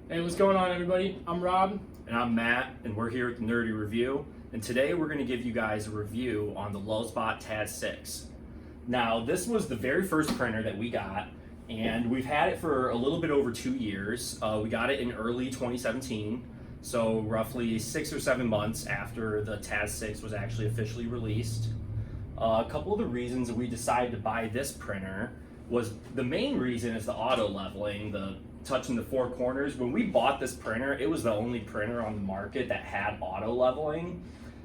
Hey, what's going on, everybody? I'm Rob. And I'm Matt, and we're here at the Nerdy Review. And today we're going to give you guys a review on the Lulzbot Taz 6. Now, this was the very first printer that we got, and we've had it for a little bit over 2 years. We got it in early 2017, so roughly 6 or 7 months after the Taz 6 was actually officially released. A couple of the reasons that we decided to buy this printer was, the main reason is the auto leveling, the touching the four corners. When we bought this printer, it was the only printer on the market that had auto leveling.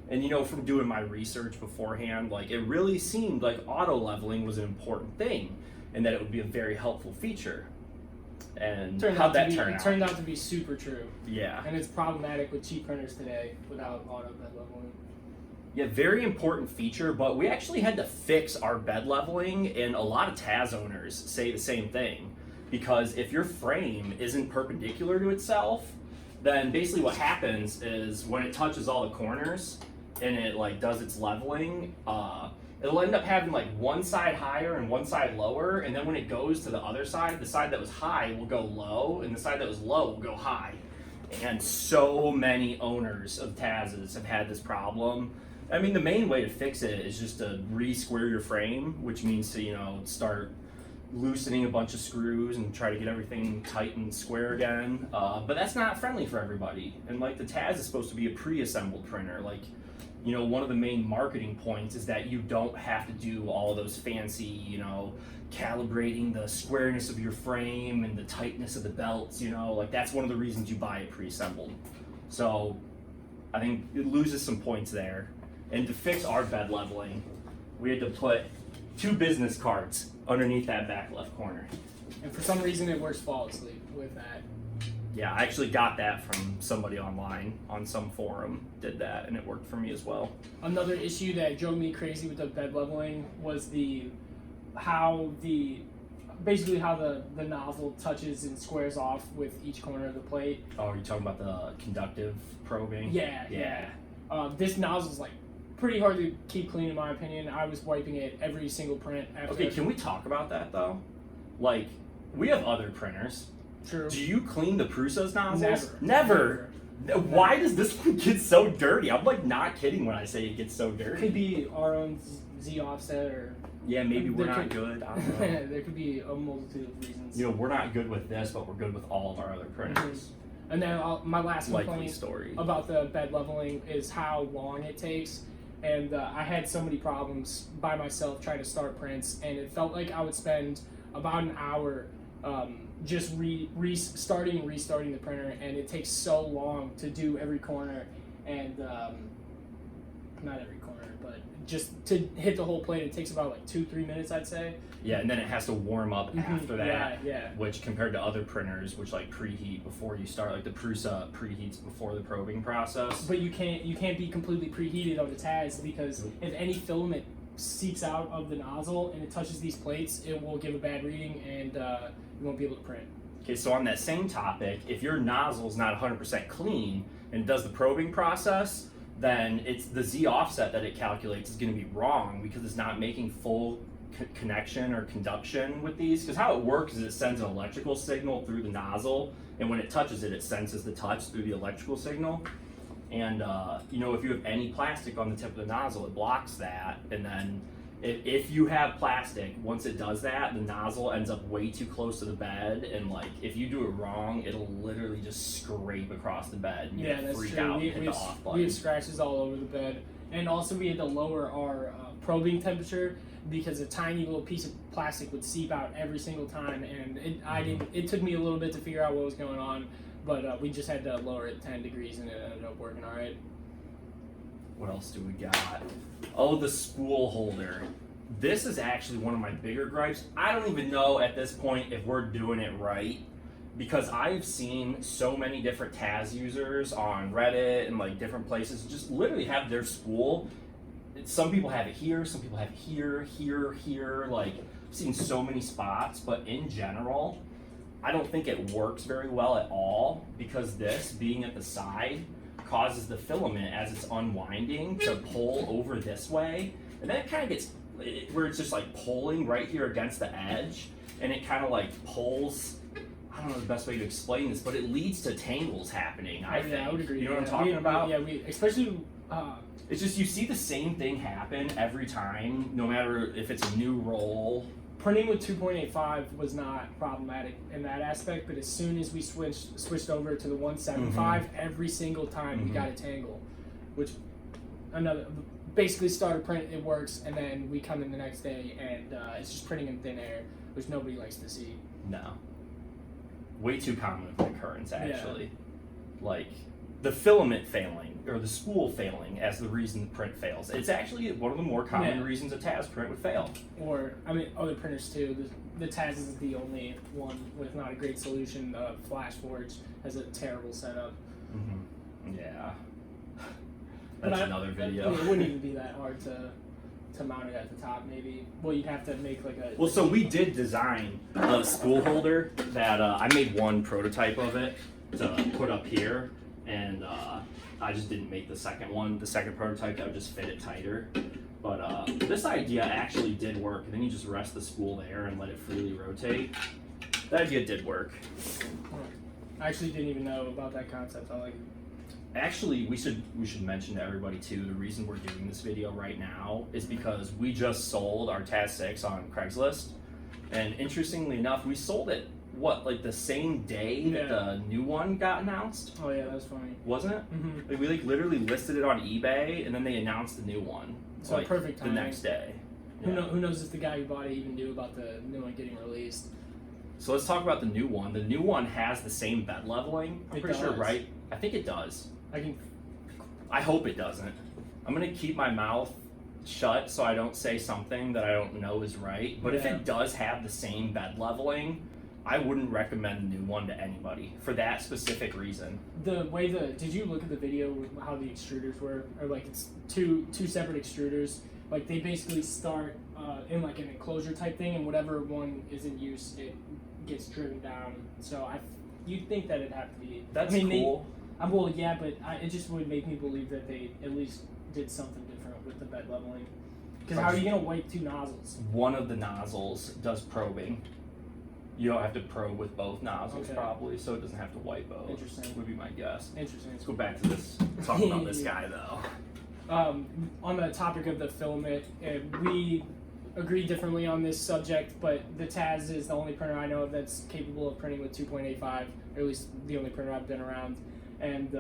And you know, from doing my research beforehand, like it really seemed like auto leveling was an important thing and that it would be a very helpful feature. And how'd that turn out? It turned out to be super true. Yeah. And it's problematic with cheap printers today without auto bed leveling. Yeah, very important feature, but we actually had to fix our bed leveling, and a lot of Taz owners say the same thing. Because if your frame isn't perpendicular to itself, then basically what happens is when it touches all the corners and it like does its leveling, it'll end up having like one side higher and one side lower, and then when it goes to the other side, the side that was high will go low and the side that was low will go high. And so many owners of Taz's have had this problem. I mean, the main way to fix it is just to re-square your frame, which means to, you know, start loosening a bunch of screws and try to get everything tight and square again. But that's not friendly for everybody. And like the Taz is supposed to be a pre-assembled printer. Like, you know, one of the main marketing points is that you don't have to do all those fancy, you know, calibrating the squareness of your frame and the tightness of the belts, you know, like that's one of the reasons you buy it pre-assembled. So I think it loses some points there. And to fix our bed leveling, we had to put 2 business cards underneath that back left corner. And for some reason it works flawlessly with that. Yeah, I actually got that from somebody online on some forum, did that, and it worked for me as well. Another issue that drove me crazy with the bed leveling was how the nozzle touches and squares off with each corner of the plate. Oh, are you talking about the conductive probing? Yeah. This nozzle's like pretty hard to keep clean in my opinion. I was wiping it every single print after. Okay, can we talk about that though? Like, we have other printers. True. Do you clean the Prusa's nozzles? Never. Why does this one get so dirty? I'm like not kidding when I say it gets so dirty. Could be our own Z offset or... Yeah, maybe we're not good. I don't know. There could be a multitude of reasons. You know, we're not good with this, but we're good with all of our other printers. And then my last complaint story about the bed leveling is how long it takes. And I had so many problems by myself trying to start prints, and it felt like I would spend about an hour just restarting and restarting the printer, and it takes so long to do every corner, and not every corner, but just to hit the whole plate, it takes about like 2-3 minutes, I'd say. Yeah, and then it has to warm up after that. Yeah. Which compared to other printers, which like preheat before you start, like the Prusa preheats before the probing process. But you can't be completely preheated on the Taz, because if any filament seeps out of the nozzle and it touches these plates, it will give a bad reading and you won't be able to print. Okay, so on that same topic, if your nozzle's not 100% clean and it does the probing process, then it's the Z offset that it calculates is going to be wrong because it's not making full connection or conduction with these. Because how it works is it sends an electrical signal through the nozzle, and when it touches it, it senses the touch through the electrical signal. And you know, if you have any plastic on the tip of the nozzle, it blocks that. And then if you have plastic, once it does that, the nozzle ends up way too close to the bed, and like if you do it wrong, it'll literally just scrape across the bed and Yeah, that's freak true. out and hit the off button. We have scratches all over the bed, and also we had to lower our probing temperature because a tiny little piece of plastic would seep out every single time, and it took me a little bit to figure out what was going on, but we just had to lower it 10 degrees and it ended up working all right. What else do we got? Oh, the spool holder. This is actually one of my bigger gripes. I don't even know at this point if we're doing it right, because I've seen so many different Taz users on Reddit and like different places just literally have their spool. Some people have it here, some people have it here, here. Like, I've seen so many spots, but in general, I don't think it works very well at all, because this being at the side causes the filament as it's unwinding to pull over this way, and then it kind of gets where it's just like pulling right here against the edge, and it kind of like pulls, I don't know the best way to explain this, but it leads to tangles happening. I think. I would agree. You know what I'm talking about? Especially. It's just you see the same thing happen every time, no matter if it's a new roll. Printing with 2.85 was not problematic in that aspect, but as soon as we switched over to the 175, every single time we got a tangle, which basically start a print, it works, and then we come in the next day and it's just printing in thin air, which nobody likes to see. No. Way too common of an occurrence, actually. Yeah. Like the filament failing or the spool failing as the reason the print fails. It's actually one of the more common reasons a Taz print would fail. Or, other printers too. The Taz is the only one with not a great solution. Flash Forge has a terrible setup. Yeah. That's another video. It wouldn't even be that hard to mount it at the top, maybe. Well, you'd have to make like a... Well, so we did design a spool holder that I made one prototype of it to put up here. And I just didn't make the second one, the second prototype that would just fit it tighter. But this idea actually did work. And then you just rest the spool there and let it freely rotate. That idea did work. I actually didn't even know about that concept. I like it. Actually, we should mention to everybody too, the reason we're doing this video right now is because we just sold our Taz 6 on Craigslist. And interestingly enough, we sold it like the same day that the new one got announced? Oh yeah, that was funny. Wasn't it? Like, we literally listed it on eBay and then they announced the new one. So perfect timing. The next day. Yeah. Who knows if the guy who bought it even knew about the new one getting released. So let's talk about the new one. The new one has the same bed leveling. I'm pretty sure, right? I think it does. I hope it doesn't. I'm gonna keep my mouth shut so I don't say something that I don't know is right. But if it does have the same bed leveling, I wouldn't recommend the new one to anybody for that specific reason. Did you look at the video with how the extruders were? Or like it's two separate extruders. Like they basically start in like an enclosure type thing, and whatever one is in use, it gets driven down. So you'd think that it'd have to be. That's cool. But it just would make me believe that they at least did something different with the bed leveling. Because how are you gonna wipe two nozzles? One of the nozzles does probing. You don't have to probe with both nozzles probably, so it doesn't have to wipe both. Interesting. Would be my guess. Interesting. Let's go back to this. Talk about this guy though. On the topic of the filament, we agree differently on this subject, but the Taz is the only printer I know of that's capable of printing with 2.85, or at least the only printer I've been around. And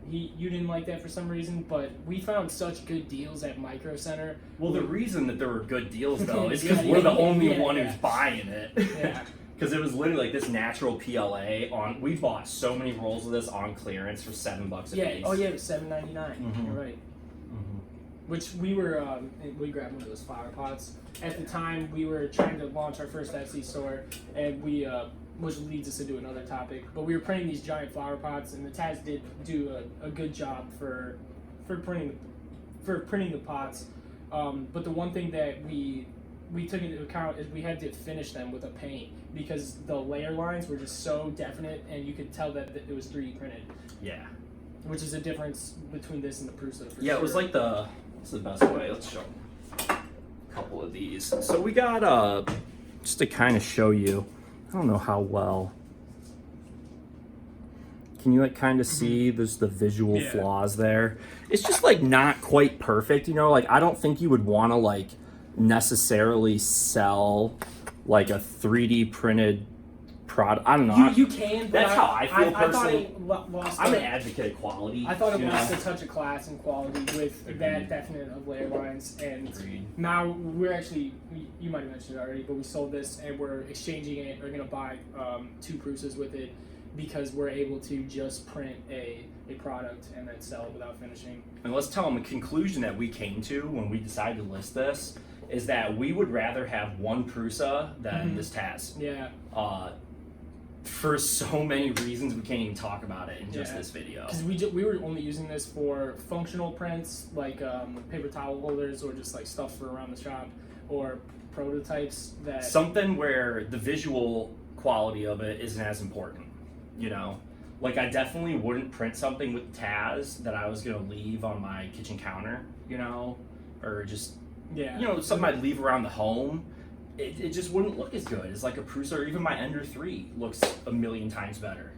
you didn't like that for some reason, but we found such good deals at Micro Center. Well, the reason that there were good deals though is because we're the only one who's buying it. Yeah. Because it was literally like this natural PLA we bought so many rolls of this on clearance for $7 a piece. Oh yeah, it was $7.99. You're right. Which we grabbed one of those flower pots. At the time, we were trying to launch our first Etsy store, and which leads us into another topic. But we were printing these giant flower pots, and the Taz did do a good job for printing the pots. But the one thing that we took into account is we had to finish them with a paint because the layer lines were just so definite, and you could tell that it was 3D printed. Yeah. Which is a difference between this and the Prusa. Yeah, it was like what's the best way? Let's show a couple of these. So we got just to kind of show you. I don't know how well. Can you like kind of see there's the visual flaws there? It's just like not quite perfect, you know? Like I don't think you would want to like necessarily sell like a 3D printed product. I don't know. You can. But that's how I feel personally. I'm an an advocate of quality. I thought it lost a touch of class and quality with that definite of layer lines. And now we're actually, you might have mentioned it already, but we sold this and we're exchanging it. We're going to buy 2 Prusas with it because we're able to just print a product and then sell it without finishing. And let's tell them the conclusion that we came to when we decided to list this is that we would rather have one Prusa than this Taz. Yeah. For so many reasons we can't even talk about it in just this video. Because we were only using this for functional prints like paper towel holders or just like stuff for around the shop or prototypes that... Something where the visual quality of it isn't as important, you know? Like I definitely wouldn't print something with Taz that I was going to leave on my kitchen counter, you know? Or just, you know, something I'd leave around the home. it just wouldn't look as good as like a Prusa, or even my Ender 3 looks a million times better.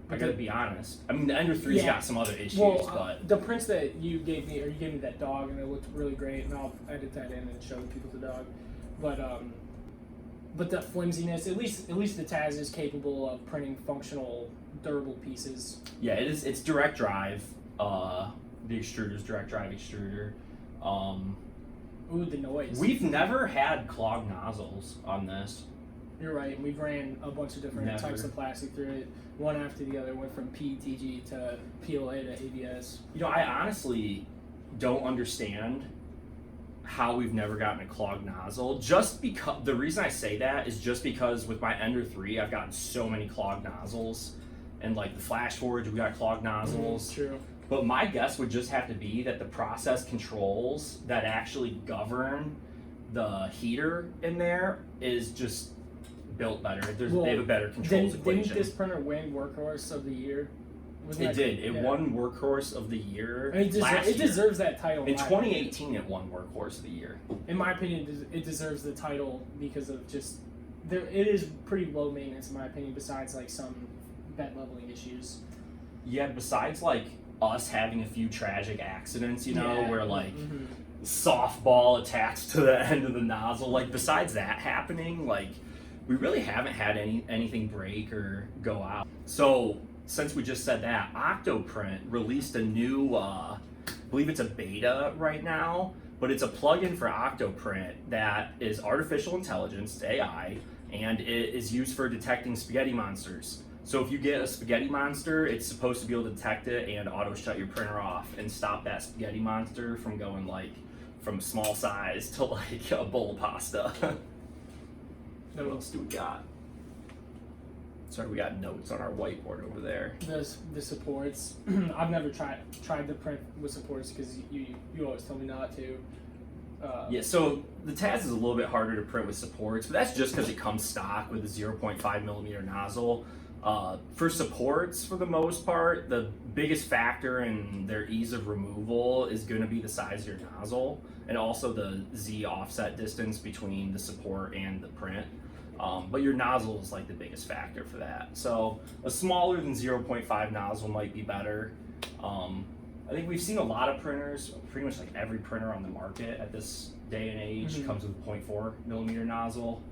I gotta be honest. I mean, the Ender 3's got some other issues, but the prints that you gave me that dog, and it looked really great, and I'll edit that in and show people the dog. But the flimsiness, at least the Taz is capable of printing functional, durable pieces. Yeah, it is. It's direct drive. The extruder's direct drive extruder. Ooh, the noise. We've never had clogged nozzles on this. You're right. We've ran a bunch of different types of plastic through it, one after the other. Went from PETG to PLA to ABS. You know, I honestly don't understand how we've never gotten a clogged nozzle. Just because the reason I say that is just because with my Ender 3, I've gotten so many clogged nozzles, and like the Flash Forge, we got clogged nozzles. True. But my guess would just have to be that the process controls that actually govern the heater in there is just built better. They have a better controls equation. Didn't this printer win Workhorse of the Year? It did. It won Workhorse of the Year last year. It deserves that title. In 2018, it won Workhorse of the Year. In my opinion, it deserves the title because of just it is pretty low maintenance in my opinion. Besides like some bed leveling issues. Yeah, besides like us having a few tragic accidents, you know, where like softball attached to the end of the nozzle. Like besides that happening, like we really haven't had anything break or go out. So since we just said that, Octoprint released a new, I believe it's a beta right now, but it's a plugin for Octoprint that is artificial intelligence, AI, and it is used for detecting spaghetti monsters. So if you get a spaghetti monster, it's supposed to be able to detect it and auto shut your printer off and stop that spaghetti monster from going like from small size to like a bowl of pasta. What else do we got? Sorry, we got notes on our whiteboard over there. The supports. I've never tried to print with supports because you always tell me not to. Yeah, so the Taz is a little bit harder to print with supports, but that's just because it comes stock with a 0.5 millimeter nozzle. For supports, for the most part, the biggest factor in their ease of removal is going to be the size of your nozzle and also the Z offset distance between the support and the print. But your nozzle is like the biggest factor for that. So a smaller than 0.5 nozzle might be better. I think we've seen a lot of printers, pretty much like every printer on the market at this day and age comes with a 0.4 millimeter nozzle.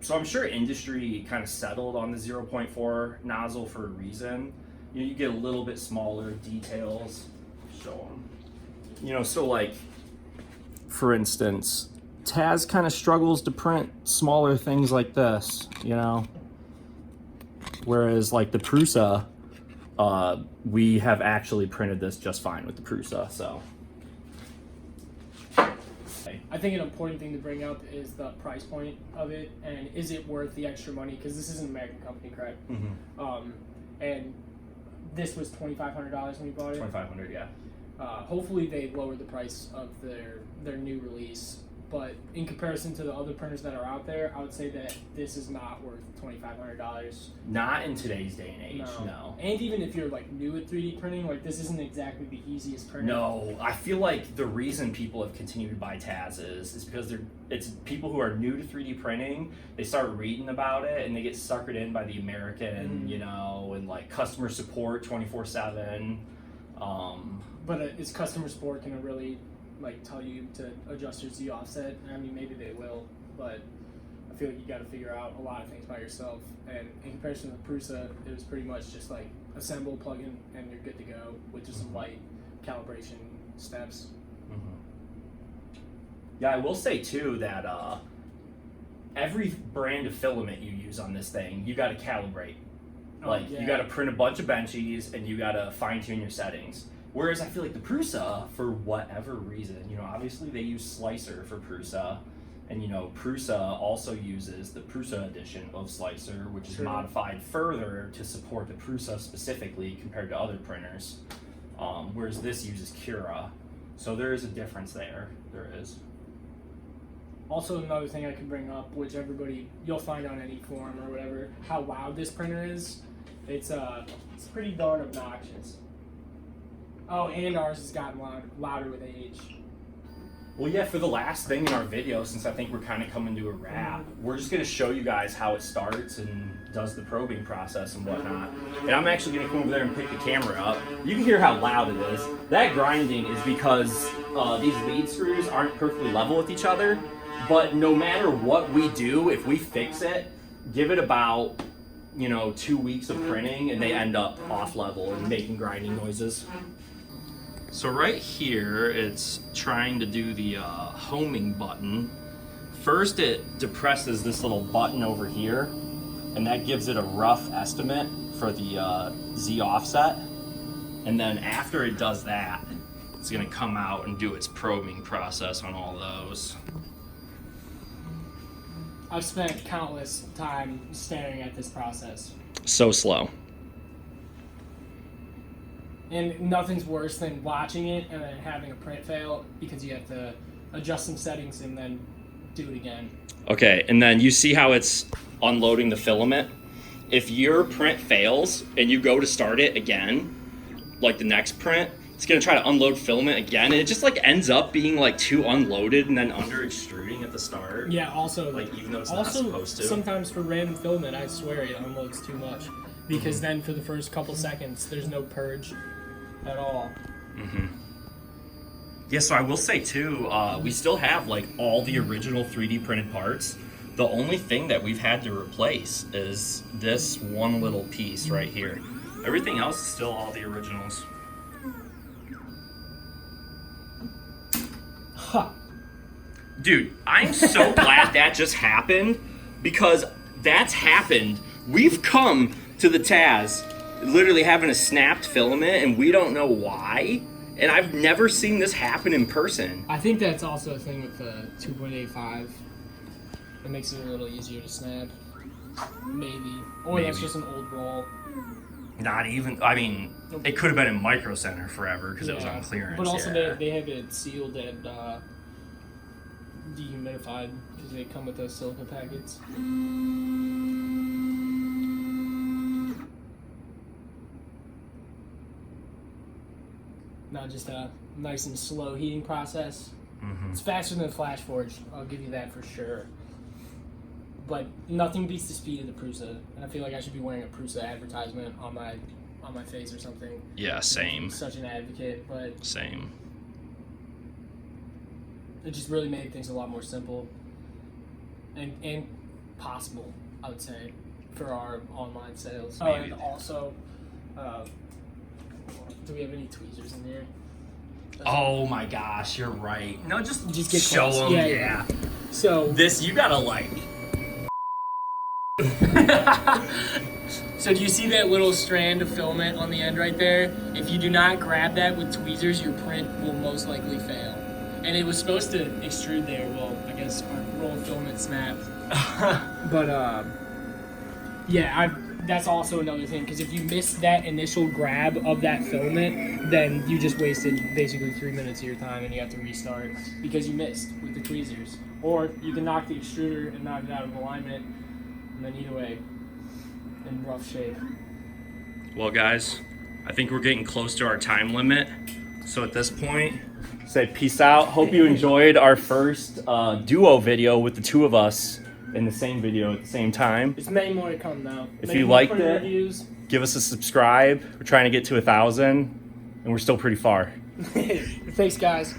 So I'm sure industry kind of settled on the 0.4 nozzle for a reason. You know, you get a little bit smaller details. Show them. You know, so like, for instance, Taz kind of struggles to print smaller things like this, you know? Whereas like the Prusa, we have actually printed this just fine with the Prusa, so. I think an important thing to bring up is the price point of it, and is it worth the extra money? Because this is an American company, correct? And this was $2,500 when you bought it. $2,500, yeah. Hopefully they lowered the price of their new release. But in comparison to the other printers that are out there, I would say that this is not worth $2,500. Not in today's day and age, no. And even if you're like new at 3D printing, like this isn't exactly the easiest printer. No, I feel like the reason people have continued to buy Taz's is because it's people who are new to 3D printing. They start reading about it and they get suckered in by the American, you know, and like customer support 24/7. But it's customer support can really like tell you to adjust your Z offset. I mean, maybe they will, but I feel like you got to figure out a lot of things by yourself. And in comparison to the Prusa, it was pretty much just like assemble, plug in, and you're good to go with just some light calibration steps. Yeah, I will say too that every brand of filament you use on this thing, you got to calibrate. Like you got to print a bunch of benchies and you got to fine tune your settings. Whereas I feel like the Prusa, for whatever reason, you know, obviously they use Slicer for Prusa, and you know, Prusa also uses the Prusa edition of Slicer, which is modified further to support the Prusa specifically compared to other printers. Whereas this uses Cura, so there is a difference there. There is. Also, another thing I could bring up, which you'll find on any forum or whatever, how loud this printer is. It's pretty darn obnoxious. Oh, and ours has gotten louder with age. Well, yeah, for the last thing in our video, since I think we're kind of coming to a wrap, we're just going to show you guys how it starts and does the probing process and whatnot. And I'm actually going to come over there and pick the camera up. You can hear how loud it is. That grinding is because these lead screws aren't perfectly level with each other. But no matter what we do, if we fix it, give it about, 2 weeks of printing, and they end up off level and making grinding noises. So right here, it's trying to do the homing button. First, it depresses this little button over here, and that gives it a rough estimate for the Z offset. And then after it does that, it's gonna come out and do its probing process on all those. I've spent countless time staring at this process. So slow. And nothing's worse than watching it and then having a print fail because you have to adjust some settings and then do it again. Okay, and then you see how it's unloading the filament? If your print fails and you go to start it again, like the next print, it's gonna try to unload filament again, and it just like ends up being like too unloaded and then under extruding at the start. Yeah, also, like even though it's not supposed to. Sometimes for random filament, I swear it unloads too much because then for the first couple seconds, there's no purge at all. Yeah, so I will say too, we still have like all the original 3D printed parts. The only thing that we've had to replace is this one little piece right here. Everything else is still all the originals. Huh. Dude, I'm so glad that just happened, because that's happened. We've come to the Taz literally having a snapped filament and we don't know why. And I've never seen this happen in person. I think that's also a thing with the 2.85. It makes it a little easier to snap. Maybe. Or that's just an old roll. Not even, I mean, it could have been in Micro Center forever because it was on clearance. But also they have it sealed and dehumidified because they come with those silica packets. Not just a nice and slow heating process. It's faster than the Flash Forge, I'll give you that for sure. But nothing beats the speed of the Prusa, and I feel like I should be wearing a Prusa advertisement on my face or something. Yeah, same. I'm such an advocate, but same. It just really made things a lot more simple and possible, I would say, for our online sales. Oh, and also, do we have any tweezers in here? Oh my gosh, you're right. No, just get show close. them. Yeah. So this, you gotta like. So do you see that little strand of filament on the end right there? If you do not grab that with tweezers, your print will most likely fail. And it was supposed to extrude there. Well, I guess our roll of filament snapped. But yeah, that's also another thing, because if you miss that initial grab of that filament, then you just wasted basically 3 minutes of your time and you have to restart because you missed with the tweezers. Or you can knock the extruder and knock it out of alignment, and then either way, in rough shape. Well, guys, I think we're getting close to our time limit. So at this point, say peace out. Hope you enjoyed our first duo video with the two of us in the same video at the same time. There's many more to come now. If you liked it, give us a subscribe. We're trying to get to 1,000, and we're still pretty far. Thanks, guys.